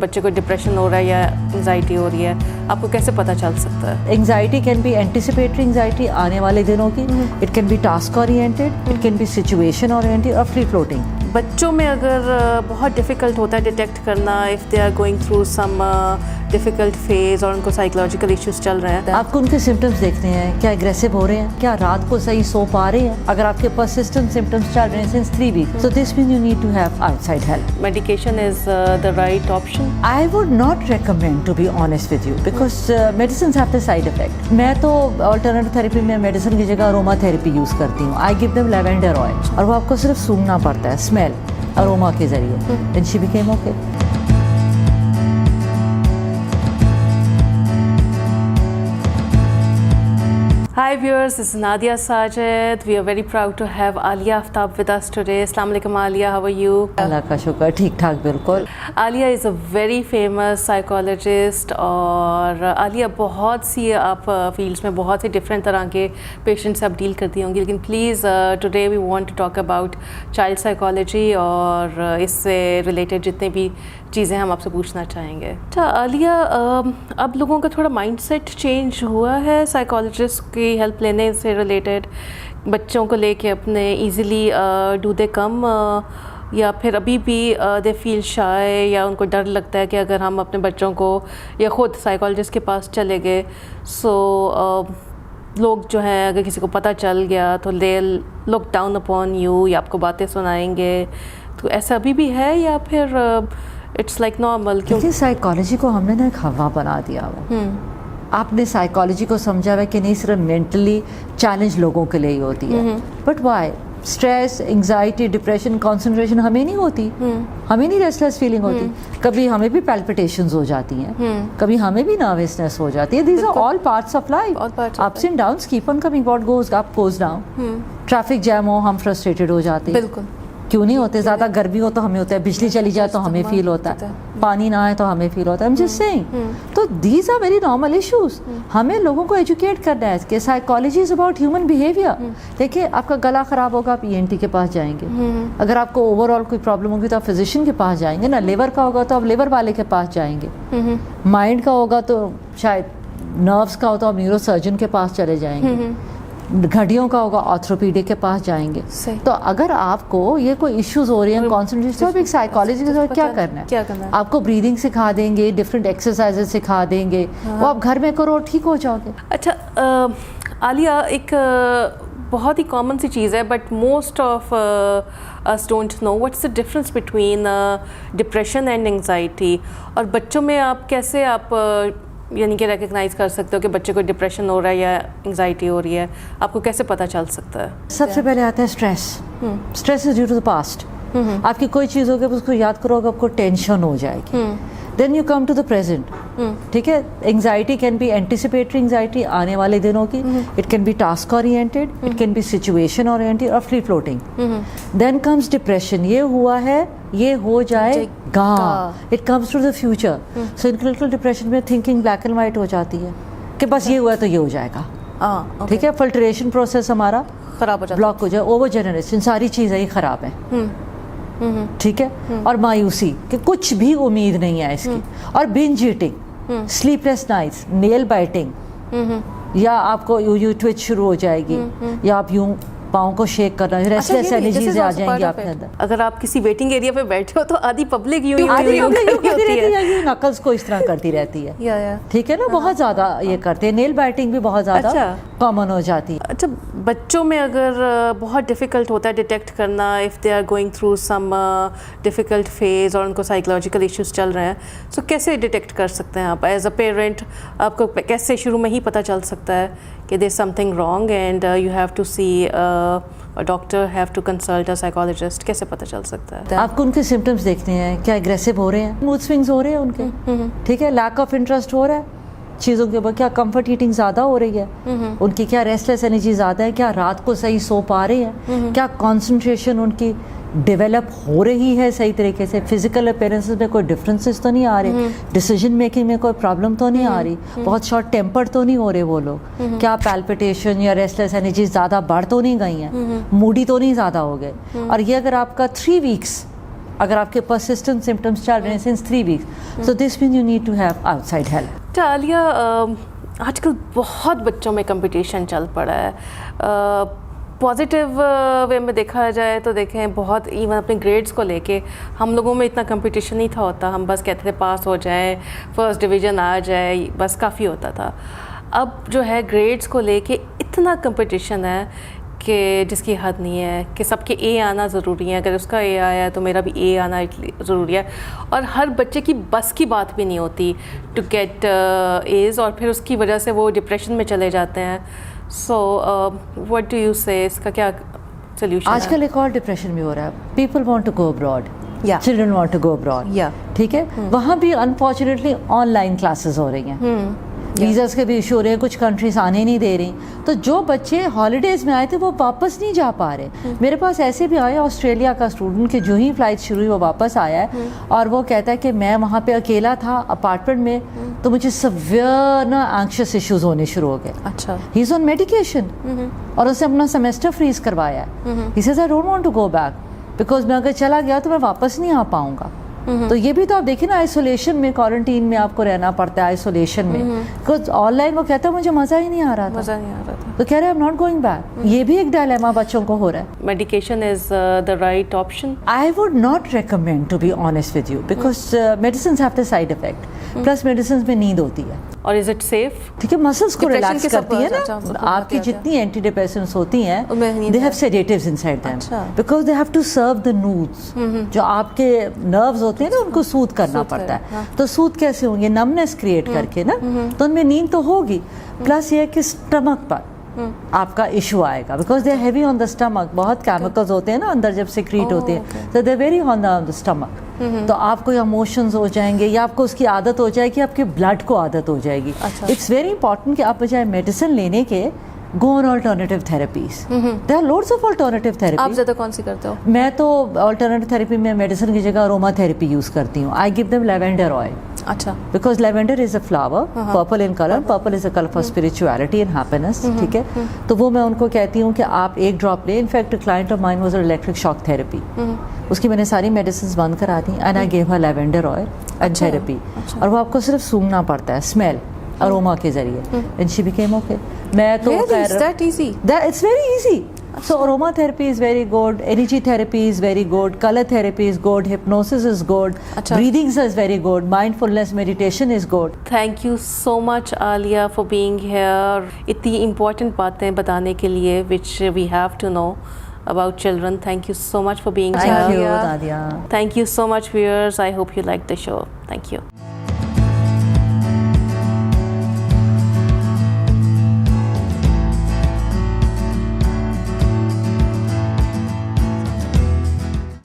بچے کو ڈپریشن ہو رہا ہے یا انگزائٹی ہو رہی ہے، آپ کو کیسے پتہ چل سکتا ہے؟ Anxiety can be anticipatory anxiety آنے والے دنوں کی، it can be task oriented, it can be situation oriented اور فری فلوٹنگ. بچوں میں اگر بہت ڈیفیکلٹ ہوتا ہے ڈیٹیکٹ کرنا if they are going through some difficult phase اور ان کو سائیکولوجیکل ایشوز چل رہے ہیں، آپ کو ان کے سمٹمس دیکھنے ہیں، کیا اگریسو ہو رہے ہیں، کیا رات کو صحیح سو پا رہے ہیں. اگر آپ کے پرسسٹنٹ سمٹمس چل رہے ہیں since 3 weeks so this means you need to have outside help. Medication is the right option. I would not recommend, to be honest with you, because medicines have the side effect. میں تو alternative therapy میں medicine کی جگہ aroma therapy use کرتی ہوں. I give them lavender oil اور وہ آپ کو صرف سونگنا پڑتا ہے اسمیل اروما کے ذریعے. Then she became okay. Hi viewers, this is Nadia Sajid. We are very proud to have Alia Aftab with us today. Assalamu alaikum Alia, how are you? اللہ کا شکر، ٹھیک ٹھاک بالکل. Alia is a very famous psychologist اور Alia بہت سی آپ fields میں بہت سے ڈفرینٹ طرح کے پیشنٹس آپ ڈیل کرتی ہوں گی، لیکن please today we want to talk about child psychology اور اس سے ریلیٹڈ جتنے بھی چیزیں ہم آپ سے پوچھنا چاہیں گے. اچھا Alia، اب لوگوں کا تھوڑا مائنڈ سیٹ چینج ہوا ہے سائیکالوجسٹ کی ہیلپ لینے سے ریلیٹڈ، بچوں کو لے کے اپنے ایزیلی ڈو دے کم یا پھر ابھی بھی دے فیل شائے یا ان کو ڈر لگتا ہے کہ اگر ہم اپنے بچوں کو یا خود سائیکالوجسٹ کے پاس چلے گئے سو لوگ جو ہیں اگر کسی کو پتہ چل گیا تو دے لک ڈاؤن اپون یو یا آپ کو باتیں سنائیں گے، تو ایسا ابھی بھی ہے یا پھر اٹس لائک نارمل؟ کیونکہ سائیکالوجی کو ہم نے نا ایک ہوا بنا دیا ہوا. آپ نے سائیکالوجی کو سمجھا ہوا کہ نہیں صرف مینٹلی چیلنج لوگوں کے لیے ہی ہوتی ہے، but why stress, anxiety, depression, concentration ہمیں نہیں ہوتی، ہمیں نہیں ریسٹلیس فیلنگ ہوتی، کبھی ہمیں بھی پیلپٹیشنز ہو جاتی ہیں، کبھی ہمیں بھی نروسنس ہو جاتی ہے. These are all parts of life. Ups and downs keep on coming, what goes up goes down. Traffic jam ہو ہم فرسٹریٹڈ ہو جاتے ہیں، بالکل کیوں نہیں ہوتے؟ زیادہ گرمی ہو تو ہمیں ہوتا ہے، بجلی چلی جائے تو ہمیں فیل ہوتا ہے، پانی نہ آئے تو ہمیں فیل ہوتا ہے. I'm just saying. تو these are very normal issues. ہمیں لوگوں کو ایجوکیٹ کرنا ہے کہ psychology is about human behaviour. دیکھیے آپ کا گلا خراب ہوگا آپ ENT کے پاس جائیں گے، اگر آپ کو اوور آل کوئی پرابلم ہوگی تو آپ فزیشین کے پاس جائیں گے نا. لیور کا ہوگا تو آپ لیور والے کے پاس جائیں گے، مائنڈ کا ہوگا تو شاید نروس کا ہو تو آپ نیورو سرجن کے پاس چلے جائیں گے، گھڑیوں کا ہوگا آرتھوپیڈک کے پاس جائیں گے. تو اگر آپ کو یہ کوئی ایشوز ہو رہی ہیں کانسنٹریشن، تو آپ ایک سائیکالوجی کے ساتھ کیا کرنا ہے؟ آپ کو بریدنگ سکھا دیں گے، ڈفرینٹ ایکسرسائزز سکھا دیں گے، وہ آپ گھر میں کرو ٹھیک ہو جاؤ گے. اچھا عالیہ، ایک بہت ہی کامن سی چیز ہے but most of us don't know what's the difference between depression and anxiety. اور بچوں میں آپ کیسے آپ یعنی کہ ریکگنائز کر سکتے ہو کہ بچے کو ڈپریشن ہو رہا ہے یا انگزائٹی ہو رہی ہے؟ آپ کو کیسے پتہ چل سکتا ہے؟ سب سے پہلے آتا ہے stress. Stress is due to the past. آپ کی کوئی چیز ہوگی اس کو یاد کرو گے آپ کو ٹینشن ہو جائے گی. Then you come to the present. ٹھیک ہے، anxiety can be anticipatory anxiety آنے والے دنوں کی، it can be task oriented, it can be situation oriented اور free floating. Then comes depression, یہ ہوا ہے یہ ہو جائے گا، it comes to the future. So in clinical depression میں تھنکنگ بلیک اینڈ وائٹ ہو جاتی ہے کہ بس یہ ہوا ہے تو یہ ہو جائے گا. ٹھیک ہے، فلٹریشن پروسیس ہمارا خراب ہو جائے، بلاک ہو جائے، اوور جنریشن، ساری چیزیں ہی خراب ہیں. ٹھیک ہے، اور مایوسی کہ کچھ بھی امید نہیں ہے اس کی، اور bunch eating, sleep less nights, nail biting, یا آپ کو یو ٹوچ شروع ہو جائے گی، یا آپ یوں پاؤں کو شیک کرنا، ریسٹلیس انرجیز آ جائیں گی آپ کے اندر. اگر آپ کسی ویٹنگ ایریا پہ بیٹھے ہو تو آدھی پبلک یوں نقلز کو اس طرح کرتی رہتی ہے. ٹھیک ہے نا، بہت زیادہ یہ کرتے ہیں. نیل بائٹنگ بھی بہت زیادہ کامن ہو جاتی ہے. اچھا بچوں میں اگر بہت ڈیفیکلٹ ہوتا ہے ڈیٹیکٹ کرنا if they are going through some difficult phase اور ان کو سائیکولوجیکل ایشوز چل رہے ہیں، سو کیسے ڈیٹیکٹ کر سکتے ہیں آپ ایز اے پیرنٹ؟ آپ کو کیسے شروع میں ہی پتہ چل سکتا ہے کہ there something wrong and you have to see doctor, have to consult a psychologist? کیسے پتہ چل سکتا ہے؟ آپ کو ان کے سمٹمس دیکھنے ہیں، کیا اگریسو ہو رہے ہیں، موڈ سوئنگز ہو رہے ہیں ان کے، ٹھیک ہے، لیک آف انٹرسٹ ہو رہا ہے چیزوں کے اوپر، کیا کمفرٹ ایٹنگ زیادہ ہو رہی ہے ان کی، کیا ریسٹلیس انرجی زیادہ ہے، کیا رات کو صحیح سو پا رہے ہیں، کیا کانسنٹریشن ان کی ڈیولپ ہو رہی ہے صحیح طریقے سے، فزیکل اپیرنسز میں کوئی ڈفرینسز تو نہیں آ رہے، ڈیسیجن میکنگ میں کوئی پرابلم تو نہیں آ رہی، بہت شارٹ ٹیمپر تو نہیں ہو رہے وہ لوگ، کیا پیلپٹیشن یا ریسٹلیس انرجی زیادہ بڑھ تو نہیں گئی ہیں، موڈی تو نہیں زیادہ ہو گئے. اور یہ اگر آپ کا 3 weeks اگر آپ کے persistent symptoms چل رہے ہیں since 3 weeks, so this means you need to have outside help. اچھا عالیہ، آج کل بہت بچوں میں کمپٹیشن چل پڑا ہے. پازیٹیو وے میں دیکھا جائے تو دیکھیں بہت، ایون اپنے گریڈس کو لے کے ہم لوگوں میں اتنا کمپٹیشن نہیں تھا ہوتا. ہم بس کہتے تھے پاس ہو جائیں، فرسٹ ڈویژن آ جائے، بس کافی ہوتا تھا. اب جو ہے گریڈس کو لے کے اتنا کمپٹیشن ہے کہ جس کی حد نہیں ہے، کہ سب کے اے آنا ضروری ہے. اگر اس کا اے آیا ہے تو میرا بھی اے آنا ضروری ہے. اور ہر بچے کی بس کی بات بھی نہیں ہوتی ٹو گیٹ ایز، اور پھر اس کی وجہ سے وہ ڈپریشن میں چلے جاتے ہیں. سو واٹ ڈو یو سے، اس کا کیا سلیوشن؟ آج کل ایک اور ڈپریشن بھی ہو رہا ہے. People want to go abroad, children want to go abroad, ٹھیک ہے. وہاں بھی انفارچونیٹلی آن لائن کلاسز ہو رہی ہیں، ویزاز کے بھی ایشو ہو رہے ہیں، کچھ کنٹریز آنے نہیں دے رہی. تو جو بچے ہالیڈیز میں آئے تھے وہ واپس نہیں جا پا رہے. میرے پاس ایسے بھی آئے آسٹریلیا کا اسٹوڈنٹ کہ جو ہی فلائٹ شروع ہوئی وہ واپس آیا ہے، اور وہ کہتا ہے کہ میں وہاں پہ اکیلا تھا اپارٹمنٹ میں، تو مجھے سویئر نا اینکشس ایشوز ہونے شروع ہو گئے. اچھا. ہی از آن میڈیکیشن، اور اس نے اپنا سیمسٹر فریز کروایا ہے. He says I don't want to go back because میں اگر چلا گیا تو میں واپس نہیں آ پاؤں گا. تو یہ بھی تو آپ دیکھیں نا، آئسولیشن میں، کوارنٹین میں آپ کو رہنا پڑتا ہے، آئسولیشن میں. بیکاز آن لائن وہ کہتا ہے مجھے مزہ ہی نہیں آ رہا تھا، تو کہہ رہے ہیں I'm not going back. یہ بھی ایک ڈائلیما بچوں کو ہو رہا ہے. Medication is the right option. I would not recommend, to be honest with you, because medicines have the side effect. Plus medicines میں نیند ہوتی ہے. اور از اٹ سیف؟ ٹھیک ہے، مسلس کو ریلیکس کرتی ہے نا. آپ کی جتنی اینٹی ڈپریسنٹس ہوتی ہیں they have sedatives inside them because they have to serve the noods. جو آپ کے نروز ہوتے ہیں نا ان کو سوت کرنا پڑتا ہے. تو سوت کیسے ہوں گے؟ نمنس کریٹ کر کے نا. تو ان میں نیند تو ہوگی. پلس یہ ہے کہ اسٹمک پر آپ کا ایشو آئے گا because they heavy on the stomach. بہت کیمیکلز ہوتے ہیں نا اندر جب سیکریٹ ہوتے ہیں، تو they very on the stomach. تو آپ کو ایموشنز ہو جائیں گے، یا آپ کو اس کی عادت ہو جائے گی، آپ کے بلڈ کو عادت ہو جائے گی. اٹس ویری امپورٹنٹ کہ آپ بجائے میڈیسن لینے کے go on alternative therapies. There are loads of alternative therapies. آپ زیادہ کون سی کرتے ہو؟ میں تو alternative therapy میں میڈیسن کی جگہ اروما تھراپی یوز کرتی ہوں. I give them lavender oil. اچھا. Because lavender is a flower, purple in color. Purple is a color for spirituality and happiness. ٹھیک ہے. تو وہ میں ان کو کہتی ہوں کہ آپ ایک ڈراپ لیں. In fact a client of mine was on electric shock therapy. اس کی میں نے ساری میڈیسنز بند کرا دی and I gave her lavender oil and therapy. اور وہ آپ کو صرف سونگنا پڑتا ہے اسمیل اروما کے ذریعے. And she became okay. میں تو Is that easy? It's very easy. So aroma therapy is very good, energy therapy is very good, color therapy is good, hypnosis is good, breathing is very good, mindfulness meditation is good. Thank you so much Alia for being here. اتنی important باتیں بتانے کے لیے which we have to know about children. Thank you so much for being here. Thank you, Nadia. Thank you so much viewers. I hope you liked the show. Thank you.